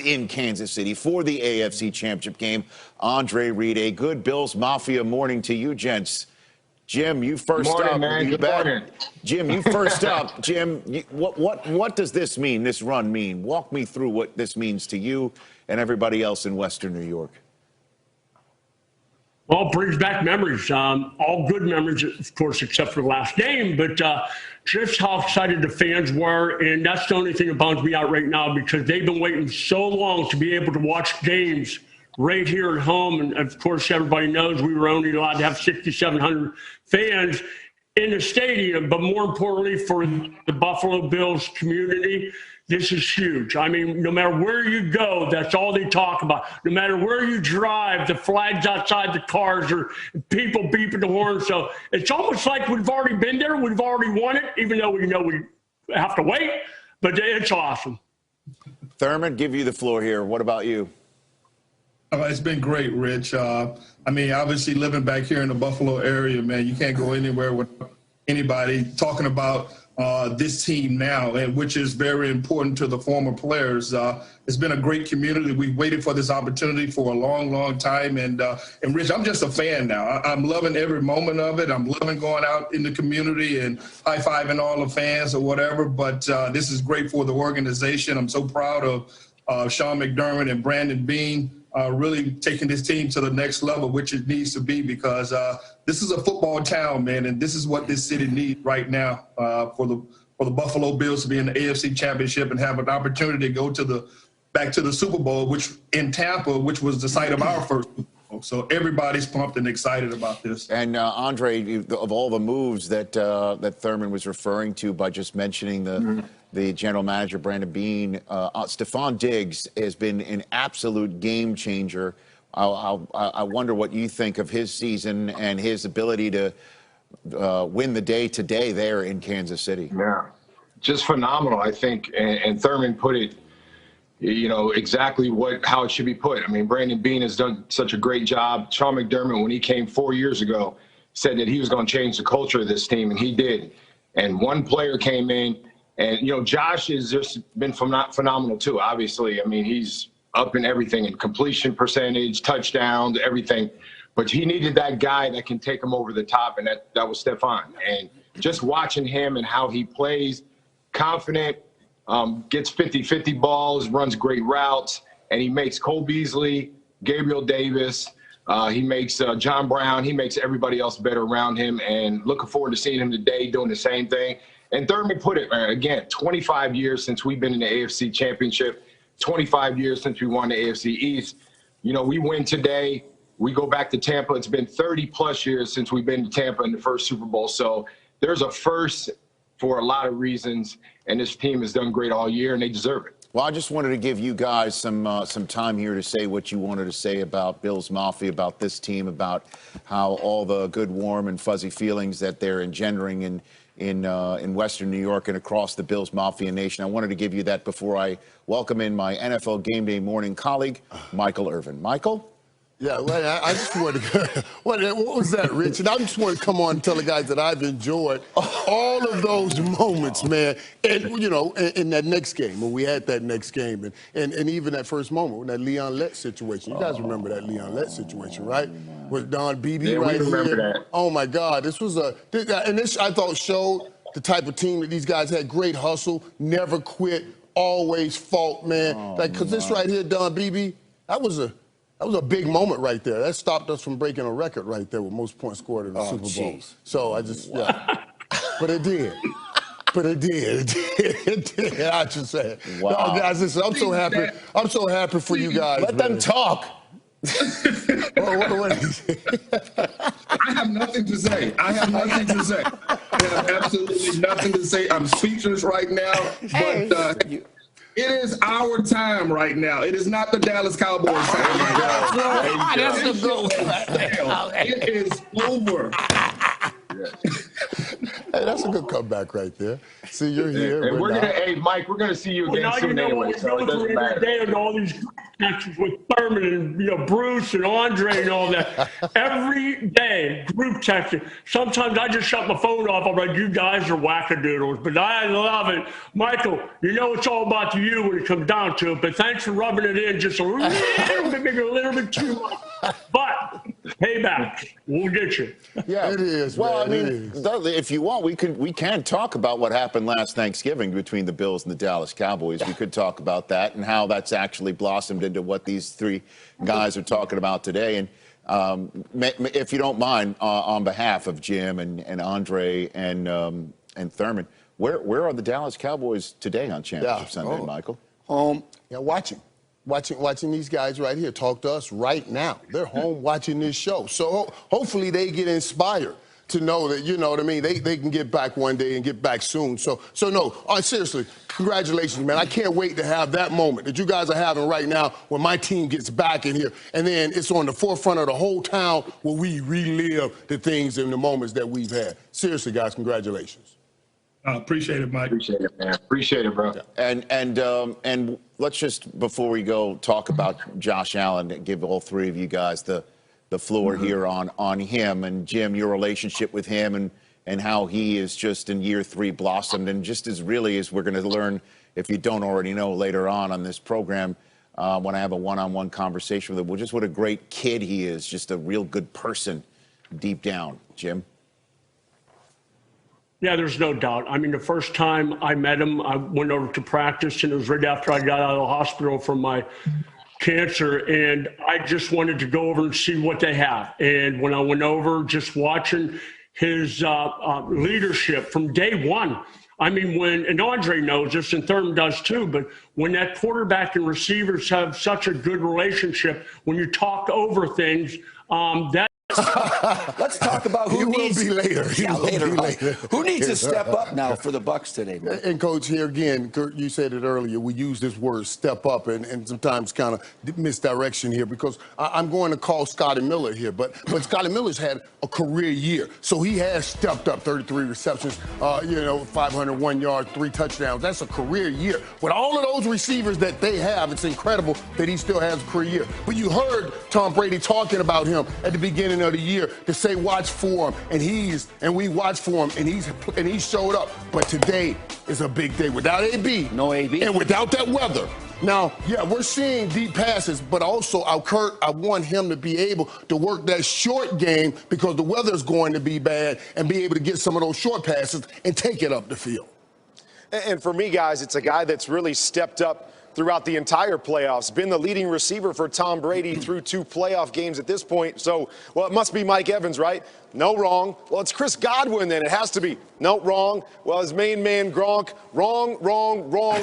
in Kansas City for the AFC Championship game. Andre Reed, a good Bills Mafia morning to you, gents. Jim, you first morning, up. Man. You Good bet. morning. Jim, you first up. Jim, what does this mean, this run mean? Walk me through what this means to you and everybody else in Western New York. Well, it brings back memories, all good memories, of course, except for the last game. But just how excited the fans were, and that's the only thing that bums me out right now because they've been waiting so long to be able to watch games right here at home. And, of course, everybody knows we were only allowed to have 6,700 fans in the stadium. But more importantly, for the Buffalo Bills community, this is huge. I mean, no matter where you go, that's all they talk about. No matter where you drive, the flags outside the cars or people beeping the horn. So it's almost like we've already been there. We've already won it, even though we know we have to wait. But it's awesome. Thurman, give you the floor here. What about you? It's been great, Rich. I mean, obviously living back here in the Buffalo area, man, you can't go anywhere with anybody talking about this team now, and which is very important to the former players. It's been a great community. We've waited for this opportunity for a long, long time. And Rich, I'm just a fan now. I'm loving every moment of it. I'm loving going out in the community and high-fiving all the fans or whatever. But this is great for the organization. I'm so proud of Sean McDermott and Brandon Beane really taking this team to the next level, which it needs to be, because this is a football town, man, and this is what this city needs right now for the Buffalo Bills to be in the AFC Championship and have an opportunity to go back to the Super Bowl, which in Tampa, which was the site of our first Super Bowl. So everybody's pumped and excited about this. And Andre, of all the moves that Thurman was referring to by just mentioning the general manager, Brandon Beane, Stephon Diggs has been an absolute game changer. I wonder what you think of his season and his ability to win the day today there in Kansas City. Yeah, just phenomenal, I think. And Thurman put it, exactly how it should be put. I mean, Brandon Beane has done such a great job. Sean McDermott, when he came 4 years ago, said that he was going to change the culture of this team, and he did. And one player came in, and, Josh has just been phenomenal too, obviously. I mean, he's up in everything, in completion percentage, touchdowns, everything. But he needed that guy that can take him over the top, and that was Stephon. And just watching him and how he plays, confident, gets 50-50 balls, runs great routes, and he makes Cole Beasley, Gabriel Davis, he makes John Brown, he makes everybody else better around him, and looking forward to seeing him today doing the same thing. And Thurman put it, again, 25 years since we've been in the AFC Championship, 25 years since we won the AFC East. We win today. We go back to Tampa. It's been 30-plus years since we've been to Tampa in the first Super Bowl. So there's a first for a lot of reasons, and this team has done great all year, and they deserve it. Well, I just wanted to give you guys some time here to say what you wanted to say about Bills Mafia, about this team, about how all the good, warm, and fuzzy feelings that they're engendering in Western New York and across the Bills Mafia Nation. I wanted to give you that before I welcome in my NFL Game Day morning colleague, Michael Irvin. Michael? Yeah, well, I just wanted to what was that, Rich? And I just want to come on and tell the guys that I've enjoyed all of those moments, man. And, in that next game, when we had that next game, and even that first moment, when that Leon Lett situation. You guys remember that Leon Lett situation, right? With Don Beebe right here. Remember that. Oh, my God. This was I thought showed the type of team that these guys had. Great hustle, never quit, always fought, man. Because this right here, Don Beebe, that was a big moment right there. That stopped us from breaking a record right there with most points scored in the Super Bowl. Geez. So but it did. But it did. It did. I just say. Wow. No, guys, listen, I'm so happy. I'm so happy for you guys. Let them talk. What I have nothing to say. I have absolutely nothing to say. I'm speechless right now. But it is our time right now. It is not the Dallas Cowboys time right now. That's the goal. It is over. Hey, that's a good comeback right there. See, you're here. And we're gonna, hey, Mike, we're gonna see you again Well, now soon you know anyway, what so we're it going through doesn't every matter. day and all these matches with Thurman and Bruce and Andre and all that. Every day, group texting. Sometimes I just shut my phone off. I'm like, you guys are wackadoodles, but I love it. Michael, you know it's all about you when it comes down to it, but thanks for rubbing it in just a little bit too much. But payback, we'll get you. Yeah, it is. Well, man, I mean, if you want, we can talk about what happened last Thanksgiving between the Bills and the Dallas Cowboys. We could talk about that and how that's actually blossomed into what these three guys are talking about today. And if you don't mind, on behalf of Jim and Andre and Thurman, where are the Dallas Cowboys today on Championship Sunday, Michael? Home. Yeah, watching these guys right here talk to us right now. They're home watching this show. So hopefully they get inspired to know that, you know what I mean, they can get back one day and get back soon. So no, seriously, congratulations, man. I can't wait to have that moment that you guys are having right now when my team gets back in here. And then it's on the forefront of the whole town where we relive the things and the moments that we've had. Seriously, guys, congratulations. Appreciate it, Mike. Appreciate it, man. Appreciate it, bro. And let's just, before we go, talk about Josh Allen. Give all three of you guys the floor here on him. And Jim, your relationship with him and how he is just in year 3 blossomed, and just as really as we're going to learn, if you don't already know, later on this program, when I have a one-on-one conversation with him, well, just what a great kid he is, just a real good person deep down. Jim? Yeah, there's no doubt. I mean, the first time I met him, I went over to practice, and it was right after I got out of the hospital from my cancer, and I just wanted to go over and see what they have. And when I went over, just watching his leadership from day one. I mean, and Andre knows this, and Thurman does too, but when that quarterback and receivers have such a good relationship, when you talk over things, Let's talk about who needs. He will be later. Yeah, later. Who needs to step up now for the Bucks today, man? And Coach, here again, you said it earlier. We use this word "step up" and sometimes kind of misdirection here because I'm going to call Scotty Miller here, but Scotty Miller's had a career year, so he has stepped up. 33 receptions, 501 yards, 3 touchdowns. That's a career year. With all of those receivers that they have, it's incredible that he still has a career year. But you heard Tom Brady talking about him at the beginning of the year to say watch for him, and we watched for him, and he showed up. But today is a big day without AB, no AB, and without that weather. Now, yeah, we're seeing deep passes, but also I want him to be able to work that short game because the weather's going to be bad, and be able to get some of those short passes and take it up the field. And for me, guys, it's a guy that's really stepped up throughout the entire playoffs, been the leading receiver for Tom Brady through 2 playoff games at this point. So, well, it must be Mike Evans, right? No, wrong. Well, it's Chris Godwin then. It has to be. No, wrong. Well, his main man, Gronk. Wrong.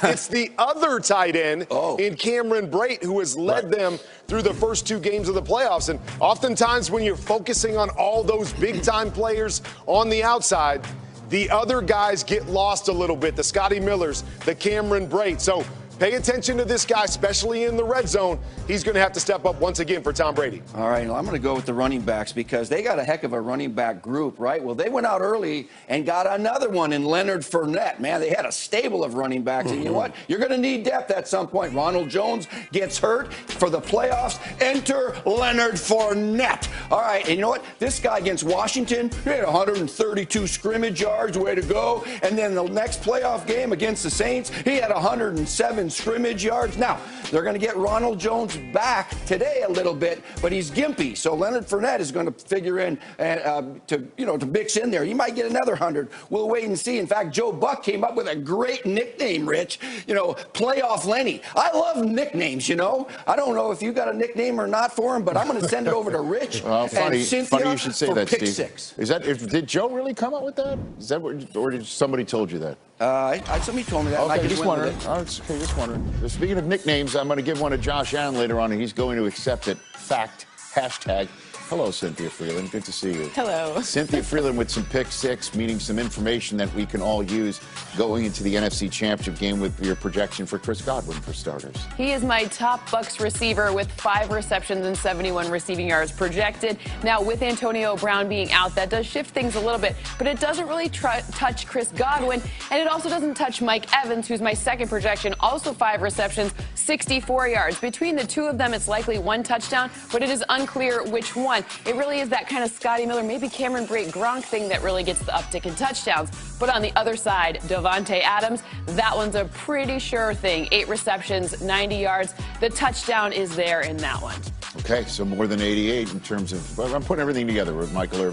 It's the other tight end in Cameron Brate who has led them through the first 2 games of the playoffs. And oftentimes when you're focusing on all those big-time players on the outside, the other guys get lost a little bit, the Scotty Millers, the Cameron Brate. So pay attention to this guy, especially in the red zone. He's going to have to step up once again for Tom Brady. All right, well, I'm going to go with the running backs because they got a heck of a running back group, right? Well, they went out early and got another one in Leonard Fournette. Man, they had a stable of running backs. And you know what? You're going to need depth at some point. Ronald Jones gets hurt for the playoffs. Enter Leonard Fournette. All right, and you know what? This guy against Washington, he had 132 scrimmage yards, way to go. And then the next playoff game against the Saints, he had 107 scrimmage yards. Now, they're going to get Ronald Jones back today a little bit, but he's gimpy. So Leonard Fournette is going to figure in to mix in there. He might get another 100. We'll wait and see. In fact, Joe Buck came up with a great nickname, Rich. Playoff Lenny. I love nicknames, I don't know if you got a nickname or not for him, but I'm going to send it over to Rich funny and Cynthia you should say for that, pick Steve. 6. Did Joe really come up with that? Is that or did somebody told you that? Somebody told me that. Okay, just wondering. Just wondering. Speaking of nicknames, I'm going to give one to Josh Allen later on, and he's going to accept it. Fact. Hashtag Hello, Cynthia Freeland. Good to see you. Hello. Cynthia Freeland with some pick six, meaning some information that we can all use going into the NFC Championship game with your projection for Chris Godwin, for starters. He is my top Bucs receiver with 5 receptions and 71 receiving yards projected. Now, with Antonio Brown being out, that does shift things a little bit, but it doesn't really touch Chris Godwin, and it also doesn't touch Mike Evans, who's my second projection, also 5 receptions, 64 yards. Between the two of them, it's likely 1 touchdown, but it is unclear which one. It really is that kind of Scotty Miller, maybe Cameron Brate Gronk thing that really gets the uptick in touchdowns. But on the other side, Davante Adams, that one's a pretty sure thing. 8 receptions, 90 yards. The touchdown is there in that one. Okay, so more than 88 in terms of, well, I'm putting everything together with Michael Irvin.